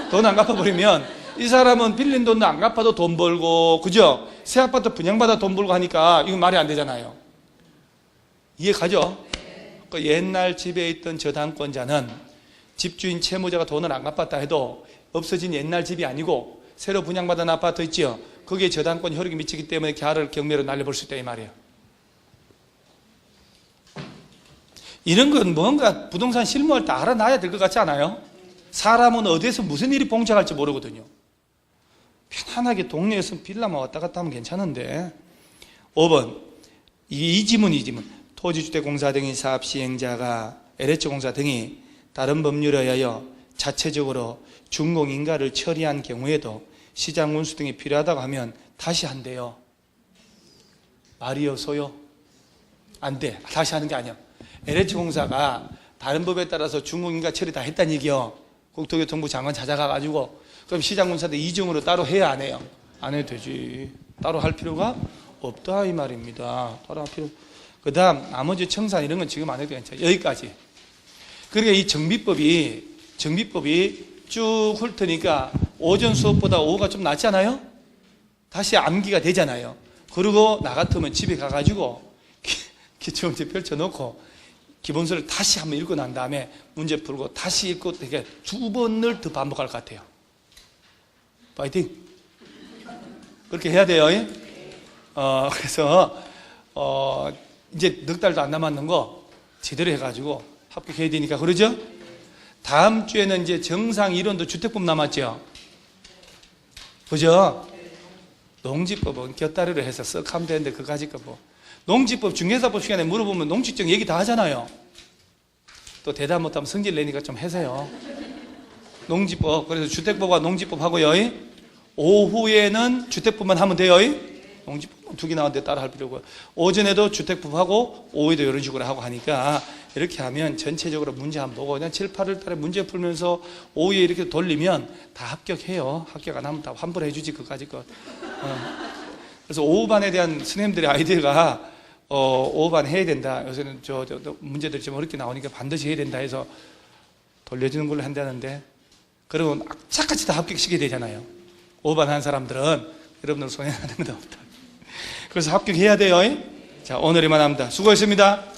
돈 안 갚아버리면 이 사람은 빌린 돈도 안 갚아도 돈 벌고, 그죠? 새 아파트 분양받아 돈 벌고 하니까 이건 말이 안 되잖아요. 이해 가죠? 그 옛날 집에 있던 저당권자는 집주인 채무자가 돈을 안 갚았다 해도 없어진 옛날 집이 아니고 새로 분양받은 아파트 있지요? 거기에 저당권 효력이 미치기 때문에 걔를 경매로 날려볼 수 있다 이 말이에요. 이런 건 뭔가 부동산 실무할 때 알아놔야 될 것 같지 않아요? 사람은 어디에서 무슨 일이 봉착할지 모르거든요. 편안하게 동네에서 빌라만 왔다 갔다 하면 괜찮은데. 5번 이 지문 토지주택공사 등의 사업 시행자가 LH공사 등이 다른 법률에 의하여 자체적으로 준공인가를 처리한 경우에도 시장군수 등이 필요하다고 하면 다시 한대요. 말이요 소요? 안 돼. 다시 하는 게 아니야. LH공사가 다른 법에 따라서 준공인가 처리 다 했다는 얘기요. 국토교통부 장관 찾아가가지고 그럼 시장군사들 이중으로 따로 해야 안 해요? 안 해도 되지. 따로 할 필요가 없다 이 말입니다. 따로 할 필요. 그 다음 나머지 청산 이런 건 지금 안 해도 괜찮아요. 여기까지. 그러니까 이 정비법이 쭉 훑으니까 오전 수업보다 오후가 좀 낫지 않아요? 다시 암기가 되잖아요. 그리고 나 같으면 집에 가가지고 기초문제 펼쳐놓고 기본서를 다시 한번 읽고 난 다음에 문제 풀고 다시 읽고 이렇게 2번을 더 반복할 것 같아요. 파이팅! 그렇게 해야 돼요. 그래서 이제 넉 달도 안 남았는 거 제대로 해가지고 합격해야 되니까, 그러죠? 다음 주에는 이제 정상 이론도 주택법 남았죠? 그죠? 농지법은 곁다리로 해서 쓱 하면 되는데 그거 가지고 뭐 농지법 중개사법 시간에 물어보면 농지적 얘기 다 하잖아요. 또 대답 못하면 성질 내니까 좀 해세요. 농지법, 그래서 주택법과 농지법 하고요. 오후에는 주택법만 하면 돼요. 농지법 2개 나왔는데 따라 할 필요고, 오전에도 주택법 하고 오후에도 이런 식으로 하고 하니까 이렇게 하면 전체적으로 문제 한번 보고 그냥 7, 8월 달에 문제 풀면서 오후에 이렇게 돌리면 다 합격해요. 합격 안 하면 다 환불해 주지 그까짓 것. 그래서 오후반에 대한 선생님들의 아이디어가 오후반 해야 된다. 요새는 저 문제들이 좀 어렵게 나오니까 반드시 해야 된다 해서 돌려주는 걸로 한다는데, 그러면 악착같이 다 합격시켜야 되잖아요. 오후반 한 사람들은. 여러분들 손해 나는 건 없다. 그래서 합격해야 돼요. 자, 오늘 이만합니다. 수고했습니다.